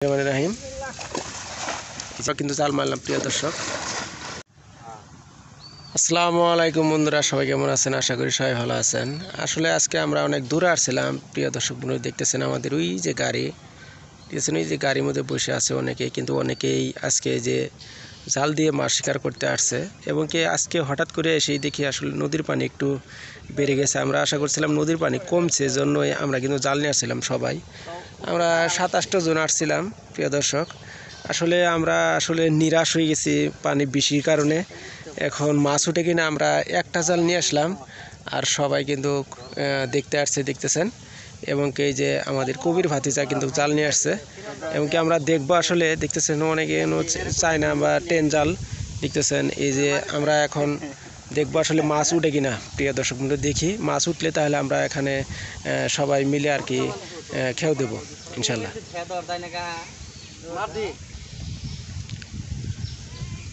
রাহিম কিন্তু জাল মারলাম। প্রিয় দর্শক, আসসালামু আলাইকুম বন্ধুরা, সবাই কেমন আছেন? আশা করি সবাই ভালো আছেন। আসলে আজকে আমরা অনেক দূরে আসছিলাম। প্রিয় দর্শক বন্ধু, দেখতেছেন আমাদের ওই যে গাড়ি, ঠিক আছে, ওই যে গাড়ির মধ্যে বসে আছে অনেকেই, কিন্তু অনেকেই আজকে যে জাল দিয়ে মাছ শিকার করতে আসছে এবং কি আজকে হঠাৎ করে এসেই দেখি আসলে নদীর পানি একটু বেড়ে গেছে। আমরা আশা করছিলাম নদীর পানি কমছে, জন্যই আমরা কিন্তু জাল নিয়ে আসছিলাম সবাই। আমরা 27টা জন আসছিলাম। প্রিয় দর্শক, আসলে আমরা নিরাশ হয়ে গেছি পানি বেশির কারণে। এখন মাছ উঠে কিনা আমরা একটা জাল নিয়ে আসলাম, আর সবাই কিন্তু দেখতে আসছে, দেখতেছেন। এবং কি এই যে আমাদের কবির ভাতিজা কিন্তু জাল নিয়ে আসছে, এবং কি আমরা দেখবো আসলে, দেখতেছেন অনেকে চায়না বা টেন জাল, দেখতেছেন। এই যে আমরা এখন দেখবো আসলে মাছ উঠে কিনা। প্রিয় দর্শক বন্ধু, দেখি মাছ উঠলে তাহলে আমরা এখানে সবাই মিলে আর কি খেয়ে দেবো ইনশাল্লাহ।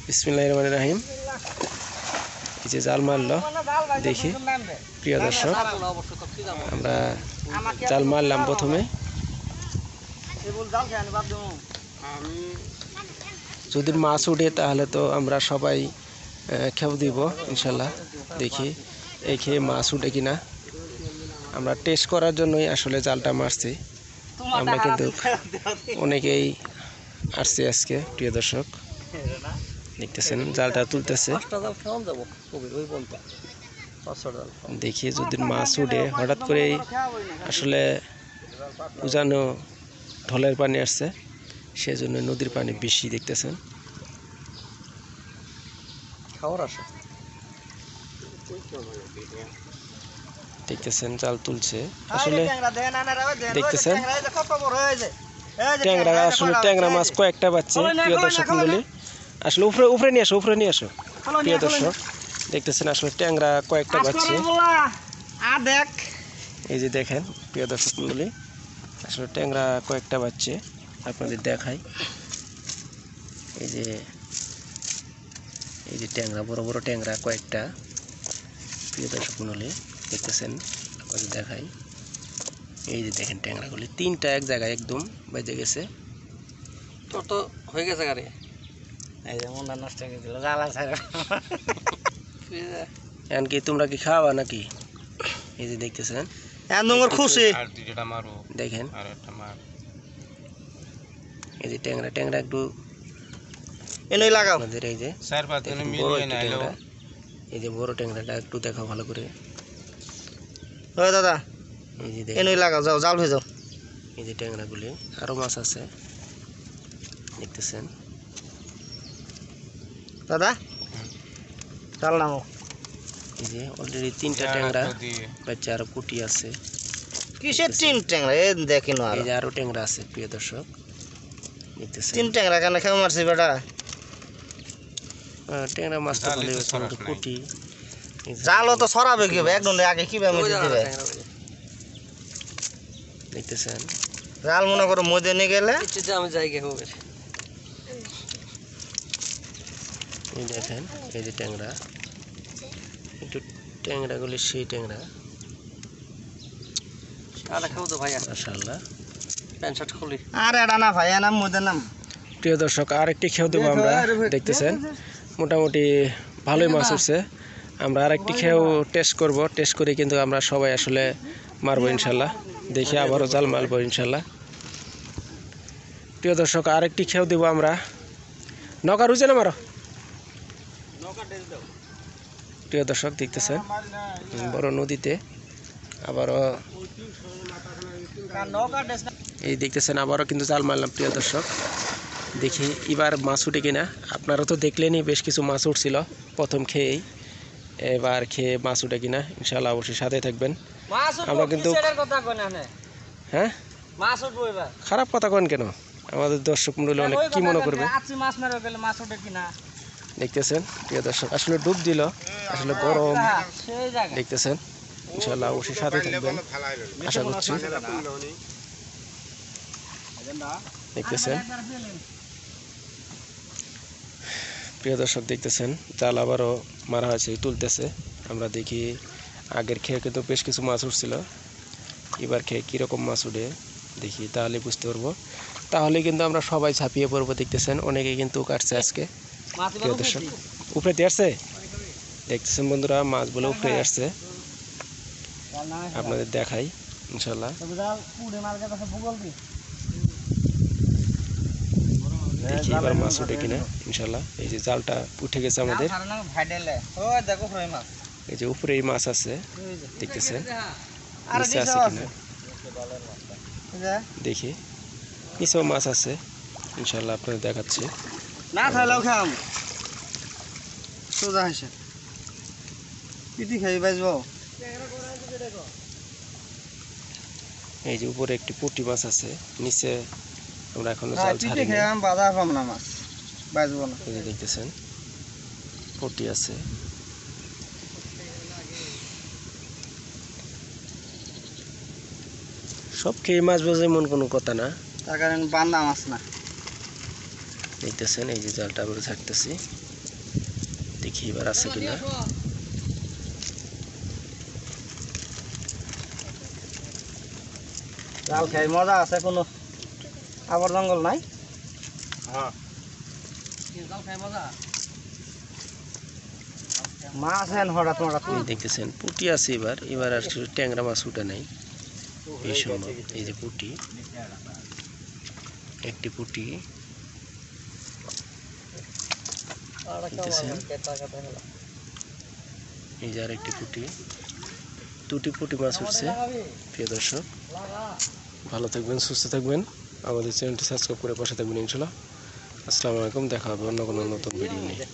বিসমিল্লাহির রহমানির রহিম। এই যে জাল মারলো, দেখি। প্রিয় দর্শক, আমরা জাল মারলাম প্রথমে। যদি মাছ উঠে তাহলে তো আমরা সবাই খেয়ে দিব ইনশাল্লাহ। দেখি এই খেয়ে মাছ উঠে কিনা। আমরা টেস্ট করার জন্যই আসলে জালটা মারছি। আমরা কিন্তু অনেকেই আসছে আজকে। প্রিয় দর্শক, দেখতেছেন জালটা তুলতেছে। দেখি যদি মাছ উঠে। হঠাৎ করেই আসলে উজানো ঢলের পানি আসছে, সেজন্য নদীর পানি বেশি, দেখতেছেন। দেখতেছেন জাল তুলছে আসলে, দেখতেছেন ট্যাংরা, আসলে ট্যাংরা মাছ কয়েকটা বাচ্চা। প্রিয় দর্শক মন্ডলী, আসলে উপরে নিয়ে আসো, উপরে নিয়ে আসো। প্রিয় দর্শক, দেখতেছেন আসলে ট্যাংরা কয়েকটা বাচ্চা। এই যে দেখেন প্রিয় দর্শক মন্ডলী, আসলে ট্যাংরা কয়েকটা বাচ্চা আপনাদের দেখাই। এই যে ট্যাংরা, বড় বড় ট্যাংরা কয়েকটা। প্রিয় দর্শক মন্ডলী, দেখতেছেন, আপনাদের দেখাই। এই যে দেখেন ট্যাংরাগুলি, 3টা এক জায়গায় একদম বেজে গেছে। তো হয়ে গেছে গাড়ি। এই যে মনটা নষ্ট হয়ে গেছিল, জ্বালা ছাড়া। এমনকি তোমরা কি খাওয়া নাকি? এই যে দেখতেছেন, খুশি দেখেন। এই যে ট্যাংরা একটু এনেই লাগাও। আমাদের এই যে ট্যাংরা, এই যে বড় ট্যাংরাটা একটু দেখো ভালো করে। ওই দাদা, এই যে এনেই লাগাও, যাও জাল ভেজাও। এই যে ট্যাংরাগুলি, আরো মাছ আছে, দেখতেছেন। দাদা জাল নামো। এই যে অলরেডি 3টা ট্যাংরা বাচ্চা, আরো কুটি আছে। কিসের 3 ট্যাংরা? এ দেখিনো। এই যে আরো ট্যাংরা আছে। প্রিয় দর্শক, দেখতেছেন 3 ট্যাংরা কেন খেয়ে মারছি বেটা? ট্যাংরা মাছ তো ভালো হয়েছে, কিন্তু কুটি। জালও তো ছড়াবে কিভাবে? একদম আগে কিভাবে মধ্যে দিবে? দেখতেছেন জাল মনে করো মধ্যে নিয়ে গেলে আমি জায়গা হবে। এই দেখেন, এই যে ট্যাংরা, একটু ট্যাংরাগুলি সেই ট্যাংরা, মাশাআল্লাহ। আর এটা না ভাই, নাম মধ্যে নাম। প্রিয় দর্শক, আরেকটি খেয়ে দেবো আমরা। দেখতেছেন মোটামুটি ভালোই মাছ উঠছে। আমরা আরেকটি খেয়েও টেস্ট করব। টেস্ট করে কিন্তু আমরা সবাই আসলে মারবো ইনশাল্লাহ। দেখি আবারও জাল মারবো ইনশাল্লাহ। প্রিয় দর্শক, আরেকটি খেয়েও দেবো আমরা। নৌকা রুজে না মারো। প্রিয় দর্শক, দেখতেছেন বড় নদীতে আবারও, এই দেখতেছেন আবারও কিন্তু জাল মারলাম। প্রিয় দর্শক, দেখি এবার মাছ উঠে কিনা। আপনারা তো দেখলেনই বেশ কিছু মাছ উঠছিল প্রথম খেয়েই। এবার খেয়ে মাছ উঠে কিনা ইনশাল্লাহ অবশ্যই সাথে থাকবেন। আমরা কিন্তু হ্যাঁ, খারাপ কথা কেন? কেন আমাদের দর্শক মূল্য অনেক কি মনে করবে? দেখতেছেন প্রিয় দর্শক, আসলে ডুব দিল, আসলে গরম, দেখতেছেন। ইনশাল্লাহ অবশ্যই সাথে থাকবেন আশা করছি। দেখতেছেন প্রিয় দর্শক, দেখতেছেন জাল আবারও মারা হয়েছে, তুলতেছে। আমরা দেখি আগের খেয়ে কিন্তু বেশ কিছু মাছ উঠছিল, এবার খেয়ে কীরকম মাছ উঠে দেখি, তাহলে বুঝতে পারবো। তাহলে কিন্তু আমরা সবাই ছাপিয়ে পড়বো। দেখতেছেন অনেকে কিন্তু কাটছে আজকে। প্রিয় দর্শক উপরে দিয়ে আসছে, দেখতেছেন বন্ধুরা মাছ বলে উপরে আসছে। আপনাদের দেখাই ইনশাল্লাহ। দেখি এবার মাছ উঠে কিনা। ইনশাল্লাহ এই যে জালটা উঠে গেছে আমাদের। এই যে উপরে মাছ আছে দেখতেছেন, নিচে আছে কিনা দেখি। নিচেও মাছ আছে ইনশাল্লাহ, আপনাদের দেখাচ্ছি। না খাইলেও খাম সোজা হাসে পিটি খাই বাজবো। এই যে উপরে একটি পুঁটি মাছ আছে, নিচে আমরা এখনো জাল ছাড়িনি। বাধা পাম না মাছ বাজবো না। এই যে দেখতেছেন পুঁটি আছে। সব খেয়ে মাছ বোঝে এমন কোনো কথা না, তার কারণ বান্দা মাছ না। দেখতেছেন এই যে জালটা আমরা ছাড়তেছি, দেখি এবার আছে কিনা। জাল খাই মজা আছে, কোনো আবার জঙ্গল নাই। মাছ হেন হঠাৎ হঠাৎ এই দেখতেছেন পুঁটি আছে। এবার এবার আর কিছু ট্যাংরা মাছ উঠে নাই এই সময়। এই যে পুঁটি, একটি পুঁটি দেখতেছেন। এই যে আর একটি পুঁটি, দুটি পুঁটি মাছ উঠছে। প্রিয় দর্শক ভালো থাকবেন, সুস্থ থাকবেন, আমাদের চ্যানেলটি সাবস্ক্রাইব করে পাশে থাকবেন ইনশাল্লাহ। আসসালামু আলাইকুম, দেখা হবে অন্য কোনো নতুন ভিডিও নিয়ে।